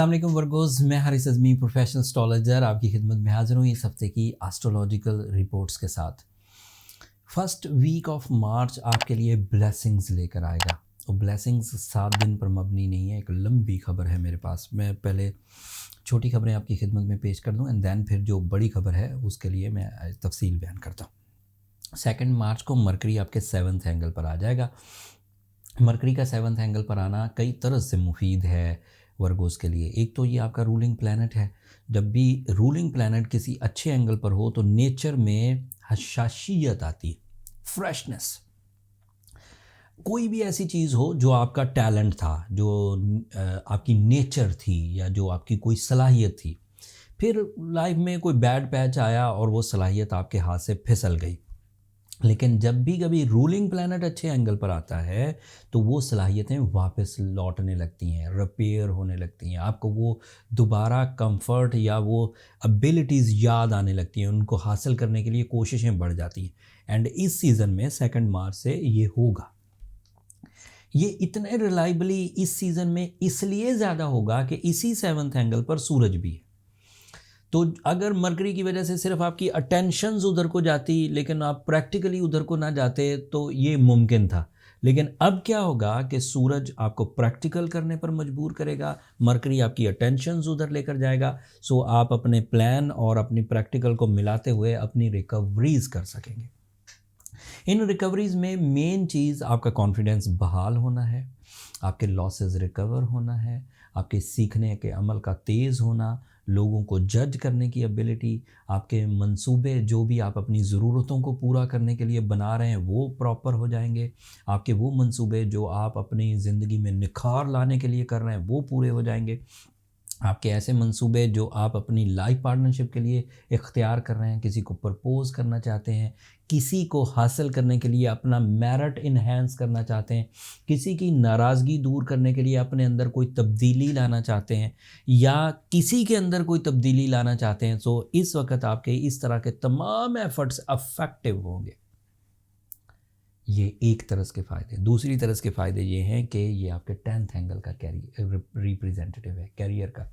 अस्सलाम वालेकुम वर्गोज़, मैं हारिस अज़मी प्रोफेशनल एस्ट्रोलॉजर आपकी खिदमत में हाज़िर हूँ इस हफ्ते की एस्ट्रोलॉजिकल रिपोर्ट्स के साथ। फर्स्ट वीक ऑफ मार्च आपके लिए ब्लेसिंग्स लेकर आएगा और ब्लेसिंग्स 7 दिन पर मबनी नहीं है, एक लंबी खबर है मेरे पास। मैं पहले छोटी खबरें आपकी खिदमत में पेश कर दूँ एंड दैन फिर जो बड़ी खबर है उसके लिए मैं तफसील बयान करता हूँ। 2 मार्च को मरकरी आपके 7th एंगल पर आ जाएगा। मरकरी का 7th एंगल पर आना कई तरह से मुफीद है वर्गोस के लिए। एक तो ये आपका रूलिंग प्लैनेट है। जब भी रूलिंग प्लैनेट किसी अच्छे एंगल पर हो तो नेचर में हशाशियत आती, फ्रेशनेस। कोई भी ऐसी चीज़ हो जो आपका टैलेंट था, जो आपकी नेचर थी या जो आपकी कोई सलाहियत थी, फिर लाइफ में कोई बैड पैच आया और वो सलाहियत आपके हाथ से फिसल गई। लेकिन जब भी कभी रूलिंग प्लैनेट अच्छे एंगल पर आता है तो वो सलाहियतें वापस लौटने लगती हैं, रिपेयर होने लगती हैं। आपको वो दोबारा कंफर्ट या वो एबिलिटीज़ याद आने लगती हैं, उनको हासिल करने के लिए कोशिशें बढ़ जाती हैं। एंड इस सीज़न में 2 मार्च से ये होगा। ये इतने रिलायबली इस सीज़न में इसलिए ज़्यादा होगा कि इसी 7th एंगल पर सूरज भी है। तो अगर मरकरी की वजह से सिर्फ आपकी अटेंशन्स उधर को जाती लेकिन आप प्रैक्टिकली उधर को ना जाते तो ये मुमकिन था। लेकिन अब क्या होगा कि सूरज आपको प्रैक्टिकल करने पर मजबूर करेगा, मरकरी आपकी अटेंशन्स उधर लेकर जाएगा। सो आप अपने प्लान और अपनी प्रैक्टिकल को मिलाते हुए अपनी रिकवरीज कर सकेंगे। इन रिकवरीज में मेन चीज़ आपका कॉन्फिडेंस बहाल होना है, आपके लॉसेस रिकवर होना है, आपके सीखने के अमल का तेज़ होना, लोगों को जज करने की एबिलिटी, आपके मंसूबे जो भी आप अपनी ज़रूरतों को पूरा करने के लिए बना रहे हैं वो प्रॉपर हो जाएंगे। आपके वो मंसूबे जो आप अपनी ज़िंदगी में निखार लाने के लिए कर रहे हैं वो पूरे हो जाएंगे। आपके ऐसे मंसूबे जो आप अपनी लाइफ पार्टनरशिप के लिए इख्तियार कर रहे हैं, किसी को प्रपोज़ करना चाहते हैं, किसी को हासिल करने के लिए अपना मेरिट इन्हेंस करना चाहते हैं, किसी की नाराज़गी दूर करने के लिए अपने अंदर कोई तब्दीली लाना चाहते हैं या किसी के अंदर कोई तब्दीली लाना चाहते हैं, तो इस वक्त आपके इस तरह के तमाम एफर्ट्स अफेक्टिव होंगे। ये एक तरह के फ़ायदे। दूसरी तरह के फ़ायदे ये हैं कि ये आपके 10th एंगल का कैरियर रिप्रेजेंटेटिव है, कैरियर का।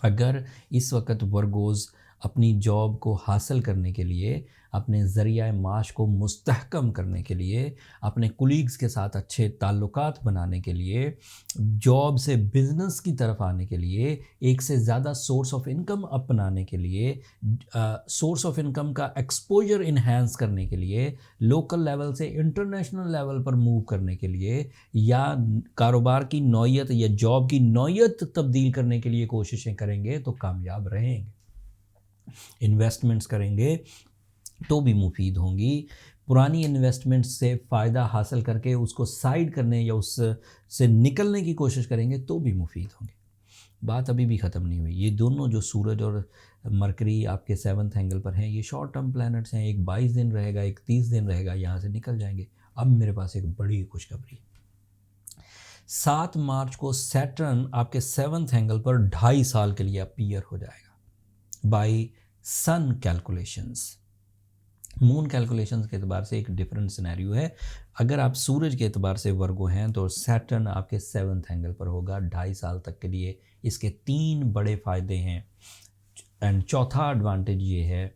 अगर इस वक्त वर्गोज़ अपनी जॉब को हासिल करने के लिए, अपने ज़रिया माश को मुस्तहकम करने के लिए, अपने कुलीग्स के साथ अच्छे ताल्लुकात बनाने के लिए, जॉब से बिज़नेस की तरफ आने के लिए, एक से ज़्यादा सोर्स ऑफ इनकम अपनाने के लिए, सोर्स ऑफ इनकम का एक्सपोजर इन्हेंस करने के लिए, लोकल लेवल से इंटरनेशनल लेवल पर मूव करने के लिए या कारोबार की नौयत या जॉब की नौयत तब्दील करने के लिए कोशिशें करेंगे तो कामयाब रहेंगे। इन्वेस्टमेंट्स करेंगे तो भी मुफीद होंगी। पुरानी इन्वेस्टमेंट्स से फ़ायदा हासिल करके उसको साइड करने या उससे निकलने की कोशिश करेंगे तो भी मुफीद होंगे। बात अभी भी ख़त्म नहीं हुई। ये दोनों जो सूरज और मरकरी आपके 7th एंगल पर हैं, ये शॉर्ट टर्म प्लैनेट्स हैं। एक 22 दिन रहेगा, एक 30 दिन रहेगा, यहाँ से निकल जाएंगे। अब मेरे पास एक बड़ी खुशखबरी। 7 मार्च को सैटर्न आपके 7th एंगल पर 2.5 साल के लिए अपीयर हो जाएगा बाय सन कैलकुलेशंस। मून कैलकुलेशंस के एतबार से एक डिफरेंट सिनेरियो है। अगर आप सूरज के एतबार से वर्गो हैं तो सैटर्न आपके 7th एंगल पर होगा 2.5 साल तक के लिए। इसके 3 बड़े फ़ायदे हैं एंड चौथा एडवांटेज ये है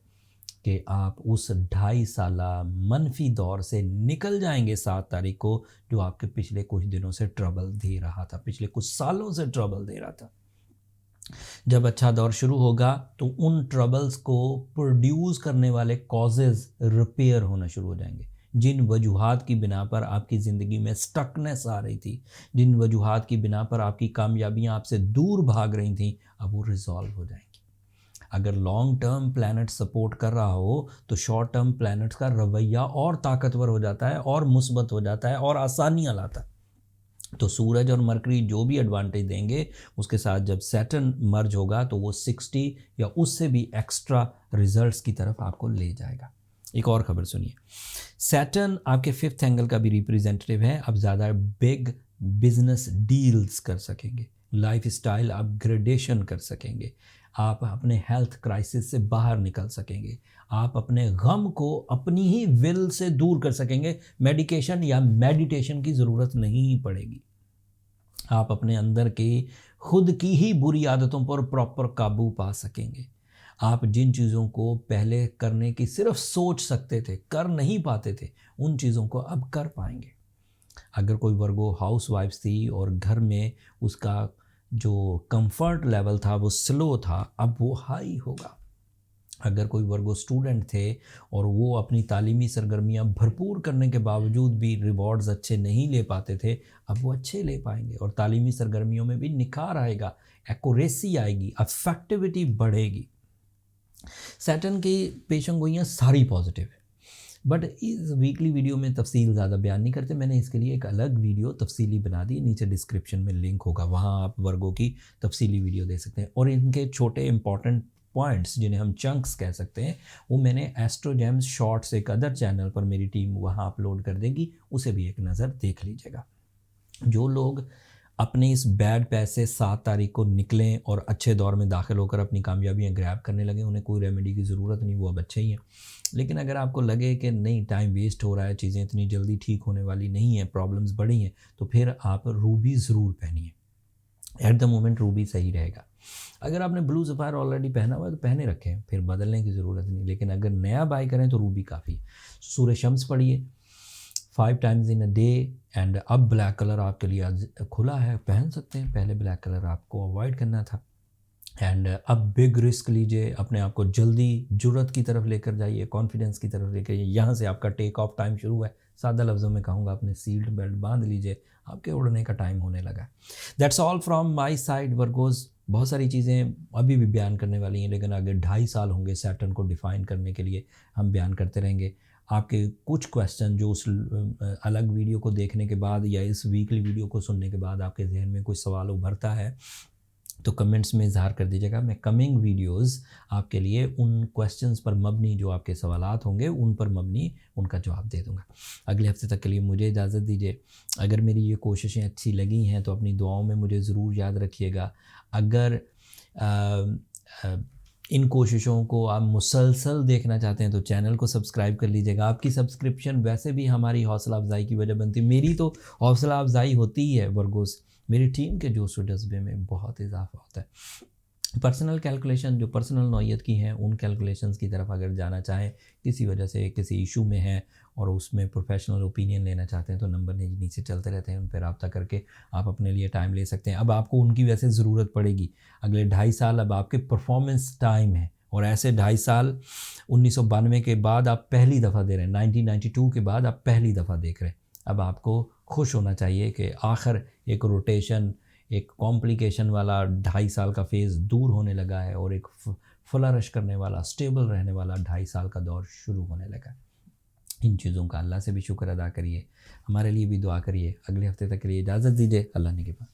कि आप उस 2.5 साला मनफी दौर से निकल जाएंगे 7 तारीख को, जो आपके पिछले कुछ दिनों से ट्रबल दे रहा था, पिछले कुछ सालों से ट्रबल दे रहा था। जब अच्छा दौर शुरू होगा तो उन ट्रबल्स को प्रोड्यूस करने वाले कॉजेज़ रिपेयर होना शुरू हो जाएंगे। जिन वजूहात की बिना पर आपकी ज़िंदगी में स्टकनेस आ रही थी, जिन वजूहात की बिना पर आपकी कामयाबियां आपसे दूर भाग रही थीं, अब वो रिजॉल्व हो जाएंगी। अगर लॉन्ग टर्म प्लैनेट सपोर्ट कर रहा हो तो शॉर्ट टर्म प्लैनेट्स का रवैया और ताकतवर हो जाता है और मुस्बत हो जाता है और आसानियाँ लाता है। तो सूरज और मरकरी जो भी एडवांटेज देंगे उसके साथ जब सैटर्न मर्ज होगा तो वो 60 या उससे भी एक्स्ट्रा रिजल्ट्स की तरफ आपको ले जाएगा। एक और खबर सुनिए। सैटर्न आपके 5th एंगल का भी रिप्रेजेंटेटिव है। अब ज़्यादा बिग बिजनेस डील्स कर सकेंगे, लाइफ स्टाइल अपग्रेडेशन कर सकेंगे, आप अपने हेल्थ क्राइसिस से बाहर निकल सकेंगे, आप अपने गम को अपनी ही विल से दूर कर सकेंगे। मेडिकेशन या मेडिटेशन की ज़रूरत नहीं पड़ेगी। आप अपने अंदर के खुद की ही बुरी आदतों पर प्रॉपर काबू पा सकेंगे। आप जिन चीज़ों को पहले करने की सिर्फ सोच सकते थे, कर नहीं पाते थे, उन चीज़ों को अब कर पाएंगे। अगर कोई वर्गो हाउस वाइफ्स थी और घर में उसका जो कंफर्ट लेवल था वो स्लो था, अब वो हाई होगा। अगर कोई वर्गो स्टूडेंट थे और वो अपनी तालीमी सरगर्मियाँ भरपूर करने के बावजूद भी रिवॉर्ड्स अच्छे नहीं ले पाते थे, अब वो अच्छे ले पाएंगे और तालीमी सरगर्मियों में भी निखार आएगा, एक्यूरेसी आएगी, अफेक्टिविटी बढ़ेगी। सैटर्न की पेशन गोइयाँ सारी पॉजिटिव है, बट इस वीकली वीडियो में तफसील ज़्यादा बयान नहीं करते। मैंने इसके लिए एक अलग वीडियो तफसीली बना दी, नीचे डिस्क्रिप्शन में लिंक होगा, वहाँ आप वर्गों की तफसीली वीडियो दे सकते हैं। और इनके छोटे इंपॉर्टेंट पॉइंट्स जिन्हें हम चंक्स कह सकते हैं, वो मैंने एस्ट्रोजेम्स शॉर्ट्स एक अदर चैनल पर मेरी टीम वहाँ अपलोड कर देगी, उसे भी एक नज़र देख लीजिएगा। जो लोग अपने इस बैड पैस से 7 तारीख को निकलें और अच्छे दौर में दाखिल होकर अपनी कामयाबियां ग्रैब करने लगे, उन्हें कोई रेमेडी की ज़रूरत नहीं, वो अब अच्छे ही हैं। लेकिन अगर आपको लगे कि नहीं, टाइम वेस्ट हो रहा है, चीज़ें इतनी जल्दी ठीक होने वाली नहीं है, प्रॉब्लम्स बड़ी हैं, तो फिर आप रूबी ज़रूर पहनिए। एट द मोमेंट रूबी सही रहेगा। अगर आपने ब्लू सफ़ायर ऑलरेडी पहना हुआ है तो पहने रखें, फिर बदलने की ज़रूरत नहीं। लेकिन अगर नया बाय करें तो रूबी काफ़ी। सूरज शम्स पढ़िए 5 times in a day. And अब ब्लैक कलर आपके लिए आज खुला है, पहन सकते हैं, पहले ब्लैक कलर आपको अवॉइड करना था। एंड अब बिग रिस्क लीजिए, अपने आप को जल्दी जुर्रत की तरफ लेकर जाइए, कॉन्फिडेंस की तरफ लेकर जाइए। यहाँ से आपका टेक ऑफ टाइम शुरू है। सादा लफ्ज़ों में कहूँगा, अपने सीट बेल्ट बांध लीजिए, आपके उड़ने का टाइम होने लगा। That's all from my side वर्गोज़। बहुत सारी चीज़ें अभी भी बयान करने वाली हैं, लेकिन आगे 2.5 साल होंगे सैटर्न को डिफ़ाइन करने के लिए, हम बयान करते रहेंगे। आपके कुछ क्वेश्चन जो उस अलग वीडियो को देखने के बाद या इस वीकली वीडियो को सुनने के बाद आपके जहन में कोई सवाल उभरता है तो कमेंट्स में इजहार कर दीजिएगा। मैं कमिंग वीडियोस आपके लिए उन क्वेश्चंस पर मबनी, जो आपके सवालात होंगे उन पर मबनी, उनका जवाब दे दूंगा। अगले हफ्ते तक के लिए मुझे इजाज़त दीजिए। अगर मेरी ये कोशिशें अच्छी लगी हैं तो अपनी दुआओं में मुझे ज़रूर याद रखिएगा। अगर इन कोशिशों को आप मुसलसल देखना चाहते हैं तो चैनल को सब्सक्राइब कर लीजिएगा। आपकी सब्सक्रिप्शन वैसे भी हमारी हौसला अफजाई की वजह बनती है। मेरी तो हौसला अफजाई होती ही है वर्गोस, मेरी टीम के जोश व जज्बे में बहुत इजाफा होता है। पर्सनल कैलकुलेशन जो पर्सनल नौयत की हैं, उन कैलकुलेशंस की तरफ अगर जाना चाहें, किसी वजह से किसी इशू में है और उसमें प्रोफेशनल ओपिनियन लेना चाहते हैं, तो नंबर नीचे चलते रहते हैं, उन पर रब्ता करके आप अपने लिए टाइम ले सकते हैं। अब आपको उनकी वैसे ज़रूरत पड़ेगी। अगले 2.5 साल अब आपके परफॉर्मेंस टाइम है, और ऐसे 2.5 साल 1992 के बाद आप पहली दफ़ा दे रहे हैं, 1992 के बाद आप पहली दफ़ा देख रहे हैं। अब आपको खुश होना चाहिए कि आखिर एक रोटेशन, एक कॉम्प्लिकेशन वाला 2.5 साल का फेज़ दूर होने लगा है और एक फ्लरिश करने वाला, स्टेबल रहने वाला 2.5 साल का दौर शुरू होने लगा है। इन चीज़ों का अल्लाह से भी शुक्र अदा करिए, हमारे लिए भी दुआ करिए। अगले हफ्ते तक के लिए इजाज़त दीजिए। अल्लाह ने के बाद।